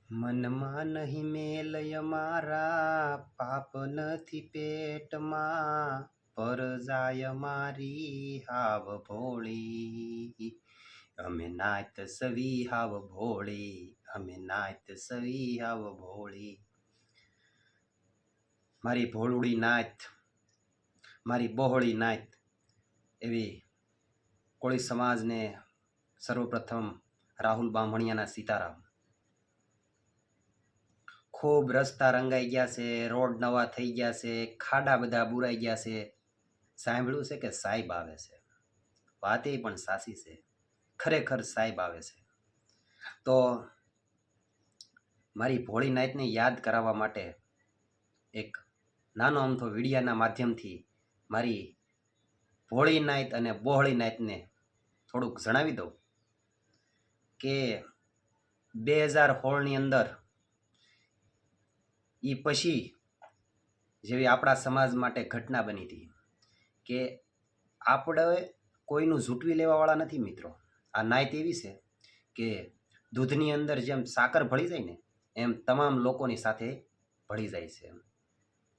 મનમાં નહીં મેલય મારા, પાપ નથી પેટમાં, પર જાય મારી હાવ ભોળી. અમે નાત સવી હાવ ભોળી, અમે નાત સવી હાવ ભોળી. મારી ભોળુડી નાત, મારી બહોળી નાત એવી કોળી સમાજને સર્વપ્રથમ રાહુલ બામણિયાના સીતારામ. ખૂબ રસ્તા રંગાઈ ગયા છે, રોડ નવા થઈ ગયા છે, ખાડા બધા બુરાઈ ગયા છે. સાંભળ્યું છે કે સાહેબ આવે છે, વાત એ પણ સાચી છે, ખરેખર સાહેબ આવે છે. તો મારી ભોળી નાઈટને યાદ કરાવવા માટે એક નાનો અમથો વિડીયાના માધ્યમથી મારી ભોળી નાઈટ અને બહોળી નાઈટને થોડુંક જણાવી દઉં કે 2016ની અંદર એ પછી જેવી આપણા સમાજ માટે ઘટના બની હતી કે આપણે કોઈનું ઝૂંટવી લેવાવાળા નથી મિત્રો. આ નાઈટ એવી છે કે દૂધની અંદર જેમ સાકર ભળી જાય ને એમ તમામ લોકોની સાથે ભળી જાય છે.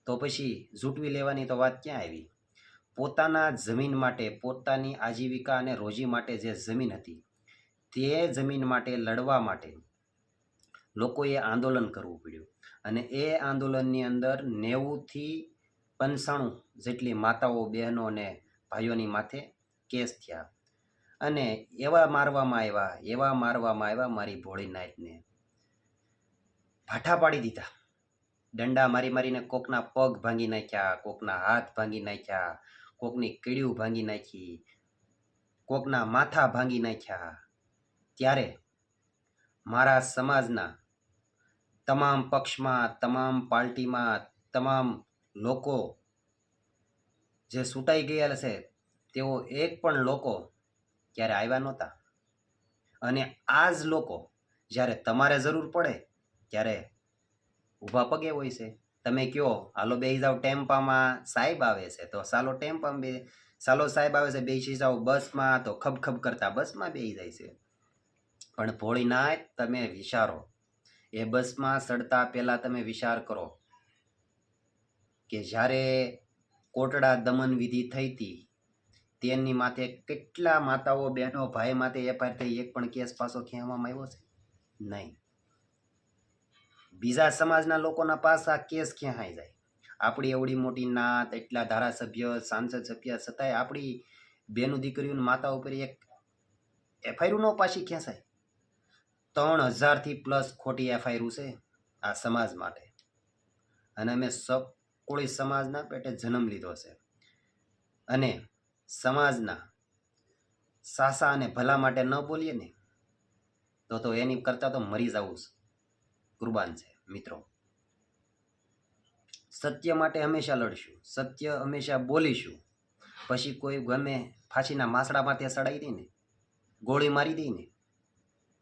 તો પછી ઝૂંટવી લેવાની તો વાત ક્યાં આવી? પોતાના જમીન માટે, પોતાની આજીવિકા અને રોજી માટે જે જમીન હતી તે જમીન માટે લડવા માટે લોકોએ આંદોલન કરવું પડ્યું. અને એ આંદોલનની અંદર 90 થી 95 જેટલી માતાઓ, બહેનો અને ભાઈઓની માથે કેસ થયા. અને એવા મારવામાં આવ્યા મારી ભોળી નાઈટને ભાઠા પાડી દીધા. દંડા મારી મારીને કોકના પગ ભાંગી નાખ્યા, કોકના હાથ ભાંગી નાખ્યા, કોકની કીડીયું ભાંગી નાખી, કોકના માથા ભાંગી નાખ્યા. ત્યારે મારા સમાજના તમામ પક્ષમાં, તમામ પાર્ટીમાં, તમામ લોકો જે છૂટાઈ ગયેલા છે તેઓ એક પણ લોકો ક્યારે આવ્યા નહોતા. અને આ જ લોકો જ્યારે તમારે જરૂર પડે ત્યારે ઊભા પગે હોય છે. તમે કયો હાલો બેસી જાઓ ટેમ્પામાં, સાહેબ આવે છે તો ચાલો ટેમ્પામાં બે, ચાલો સાહેબ આવે છે બેસી જાઓ બસમાં, તો ખબ કરતા બસમાં બેસી જાય છે. પણ ભોળી નાઈટ તમે વિચારો, એ બસમાં ચડતા પહેલા તમે વિચાર કરો કે જ્યારે કોટડા દમન વિધિ થઈ હતી તેની માથે કેટલા માતાઓ, બહેનો, ભાઈ માથે એફઆઈઆર થઈ, એક પણ કેસ પાછો ખેંચવામાં આવ્યો છે નહીં. બીજા સમાજના લોકોના પાસા કેસ ખેંચાઈ જાય. આપણી એવડી મોટી નાત, એટલા ધારાસભ્ય, સાંસદ સભ્ય છતાંય આપણી બેનું દીકરીઓ માતા ઉપર એક એફઆઈઆર નો પાછી ખેંચાય. 3000થી પ્લસ ખોટી એફઆઈઆર છે આ સમાજ માટે. અને અમે કોળી સમાજના પેટે જન્મ લીધો છે અને સમાજના સાસા અને ભલા માટે ન બોલીએ ને તો એની કરતા તો મરી જવું કુરબાન છે મિત્રો. સત્ય માટે હંમેશા લડશું, સત્ય હંમેશા બોલીશું. પછી કોઈ ગમે ફાંસીના માસડા માથે સડાઈ દે ને, ગોળી મારી દે ને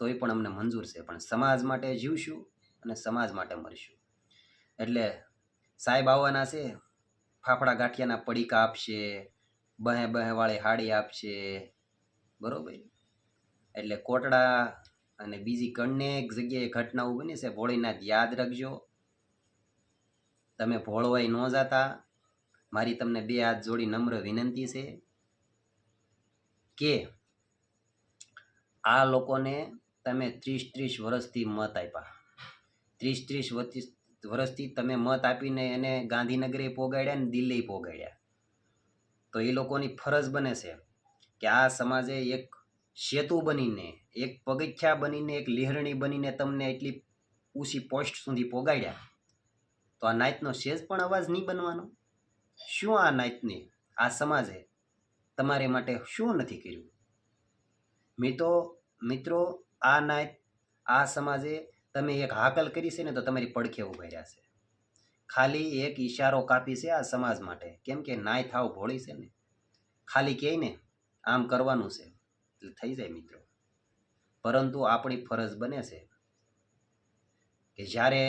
તો એ પણ અમને મંજૂર છે. પણ સમાજ માટે જીવશું અને સમાજ માટે મરશું. એટલે સાહેબ આવવાના છે, ફાફડા ગાંઠિયાના પડીકા આપશે, બહે વાળી હાડી આપશે, બરોબર. એટલે કોટડા અને બીજી અનેક જગ્યાએ ઘટનાઓ બની છે. ભોળીનાથ યાદ રાખજો, તમે ભોળવાઈ ન જાતા. મારી તમને બે હાથ જોડી નમ્ર વિનંતી છે કે આ લોકોને તમે 30 વર્ષથી મત આપ્યા, 30 વર્ષથી તમે મત આપીને એને ગાંધીનગરે પોગાડ્યા ને દિલ્હી પોગાડ્યા. તો એ લોકોની ફરજ બને છે કે આ સમાજે એક સેતુ બનીને, એક પગથિયા બનીને, એક લીહરણી બનીને તમને એટલી ઊંચી પોસ્ટ સુધી પોગાડ્યા. તો આ નાઈટનો સેજ પણ અવાજ નહીં બનવાનો? શું આ નાઈટની, આ સમાજે તમારે માટે શું નથી કર્યું? મિત્રો આ નાઈટ, આ સમાજે તમે એક હાકલ કરી છે ને તો તમારી પડખે ઉભા રહ્યા છે. ખાલી એક ઈશારો કાપી છે આ સમાજ માટે. કેમ કે નાય થાવ ભોળી છે ને, ખાલી કહે ને આમ કરવાનું છે એટલે થઈ જાય મિત્રો. પરંતુ આપણી ફરજ બને છે કે જ્યારે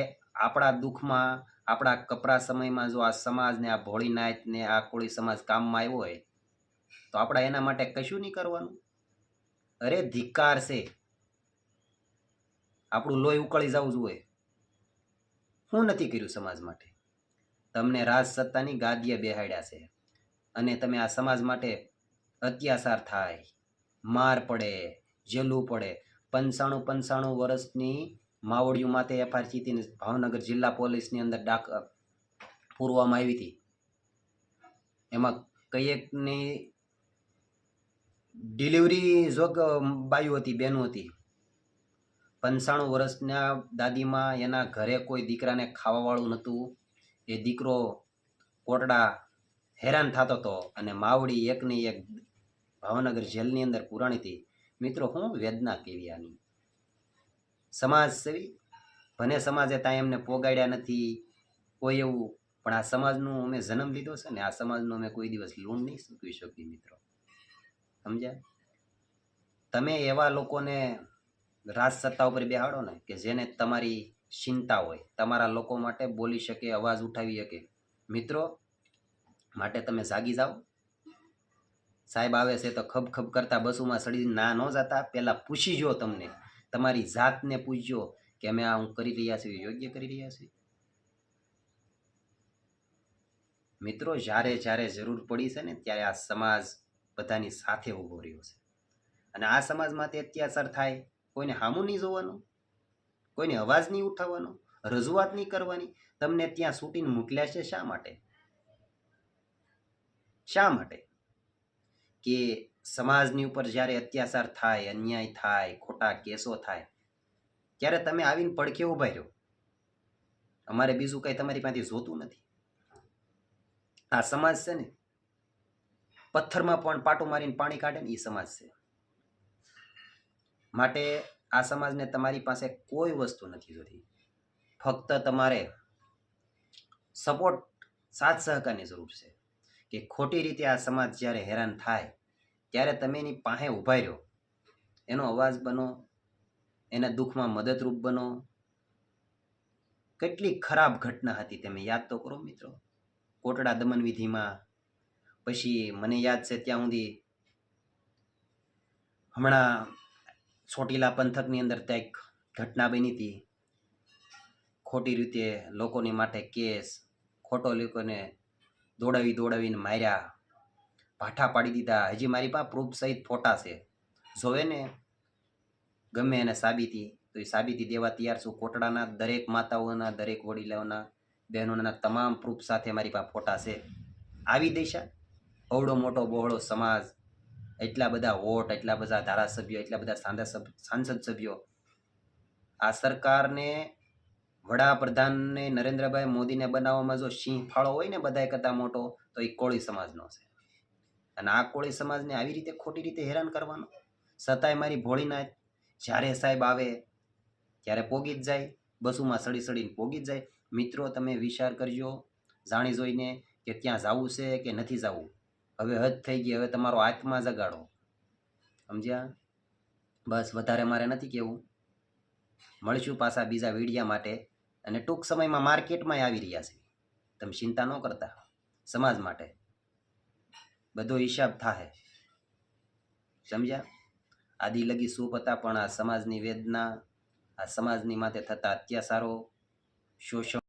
આપણા દુઃખમાં, આપણા કપરા સમયમાં જો આ સમાજને, આ ભોળી નાઈટને, આ કોળી સમાજ કામમાં આવ્યો હોય તો આપણે એના માટે કશું નહીં કરવાનું. અરે ધિક્કાર છે આપણું લોહી ઉકળી જવું જોઈએ. શું નથી કર્યું સમાજ માટે? તમને રાજ સત્તાની ગાદીએ બેહાડ્યા છે અને તમે આ સમાજ માટે અત્યાચાર થાય, માર પડે, જેલવું પડે. 95 વર્ષની માવડિયું માથે એફઆઈઆર ચીતીને ભાવનગર જિલ્લા પોલીસની અંદર પૂરવામાં આવી હતી. એમાં કઈ એકની ડિલિવરી જોગ બાયું હતી, બેનું હતી. 95 વર્ષના દાદીમાં, એના ઘરે કોઈ દીકરાને ખાવાવાળું નહોતું. એ દીકરો કોટડા હેરાન થતો હતો અને માવડી એકની એક ભાવનગર જેલની અંદર પુરાણી હતી. મિત્રો, હું વેદના કેવી આની. સમાજ સેવી ભલે સમાજે ત્યાં એમને પોગાડ્યા નથી કોઈ એવું, પણ આ સમાજનું અમે જન્મ લીધો છે ને, આ સમાજનું અમે કોઈ દિવસ લૂણ નહીં ચૂકવી શકીએ. મિત્રો, સમજ્યા? તમે એવા લોકોને રાજ સત્તા ઉપર બેહાડો ને કે જેને તમારી ચિંતા હોય, તમારા લોકો માટે બોલી શકે, અવાજ ઉઠાવી શકે. મિત્રો, માટે તમે જાગી જાઓ. સાહેબ આવે છે તો ખબ ખબ કરતા બસોમાં સડીને ના ન જતા, પહેલાં પૂછી જો, તમને તમારી જાતને પૂછજો કે અમે આ હું કરી રહ્યા છીએ યોગ્ય કરી રહ્યા છીએ. મિત્રો, જ્યારે જ્યારે જરૂર પડી છે ને, ત્યારે આ સમાજ બધાની સાથે ઊભો રહ્યો છે. અને આ સમાજમાંથી અત્યાચાર થાય, કોઈને સામું નહીં જોવાનું, કોઈને અવાજ નહીં ઉઠાવવાનો, રજૂઆત નહીં કરવાની. તમને ત્યાં છૂટીને મોકલ્યા છે શા માટે? શા માટે? કે સમાજની ઉપર જ્યારે અત્યાચાર થાય, અન્યાય થાય, ખોટા કેસો થાય, ત્યારે તમે આવીને પડખે ઊભા રહ્યો. અમારે બીજું કંઈ તમારી પાસેથી જોતું નથી. આ સમાજ છે ને, પથ્થરમાં પણ પાટું મારીને પાણી કાઢે ને, એ સમાજ છે. માટે આ સમાજને તમારી પાસે કોઈ વસ્તુ નથી જોતી. ફક્ત તમારે સપોર્ટ, સાથ સહકારની જરૂર છે. કે ખોટી રીતે આ સમાજ જ્યારે હેરાન થાય ત્યારે તમે એની પાસે ઊભા રહ્યો, એનો અવાજ બનો, એના દુઃખમાં મદદરૂપ બનો. કેટલી ખરાબ ઘટના હતી તમે યાદ તો કરો મિત્રો. કોટડા દમન વિધિમાં, પછી મને યાદ છે ત્યાં સુધી હમણાં ચોટીલા પંથકની અંદર કંઈક ઘટના બની હતી. ખોટી રીતે લોકોની માટે કેસ, ખોટો લોકોને દોડાવીને માર્યા, ભાઠા પાડી દીધા. હજી મારી પાસે પ્રૂફ સહિત ફોટા છે. જોવે ને ગમે એને સાબિતી, તો એ સાબિતી દેવા તૈયાર છું. કોટડાના દરેક માતાઓના, દરેક વડીલોના, બહેનોના તમામ પ્રૂફ સાથે મારી પાસે ફોટા છે. આવી દિશા, અવડો મોટો બહોળો સમાજ, એટલા બધા વોટ, એટલા બધા ધારાસભ્યો, એટલા બધા સાંસદ સભ્યો. આ સરકારને, વડાપ્રધાનને નરેન્દ્રભાઈ મોદીને બનાવવામાં જો સિંહ ફાળો હોય ને બધા કરતાં મોટો, તો એ કોળી સમાજનો છે. અને આ કોળી સમાજને આવી રીતે ખોટી રીતે હેરાન કરવાનો, છતાંય મારી ભોળીનાથ જ્યારે સાહેબ આવે ત્યારે પોગી જ જાય, બસોમાં સડીને પોગી જ જાય. મિત્રો, તમે વિચાર કરજો જાણી જોઈને કે ત્યાં જવું છે કે નથી જવું. હવે હદ થઈ ગઈ, હવે તમારો આત્મા જગાડો. સમજ્યા? બસ, વધારે મારે નથી કહેવું. મળશું પાછા બીજા વિડીયા માટે. અને ટૂંક સમયમાં માર્કેટમાં આવી રહ્યા છે. તમે ચિંતા ન કરતા. સમાજ માટે બધો હિસાબ થાય. સમજ્યા? આદિ લગી સુપ હતા, પણ આ સમાજની વેદના, આ સમાજની માથે થતા અત્યાચારો, શોષણ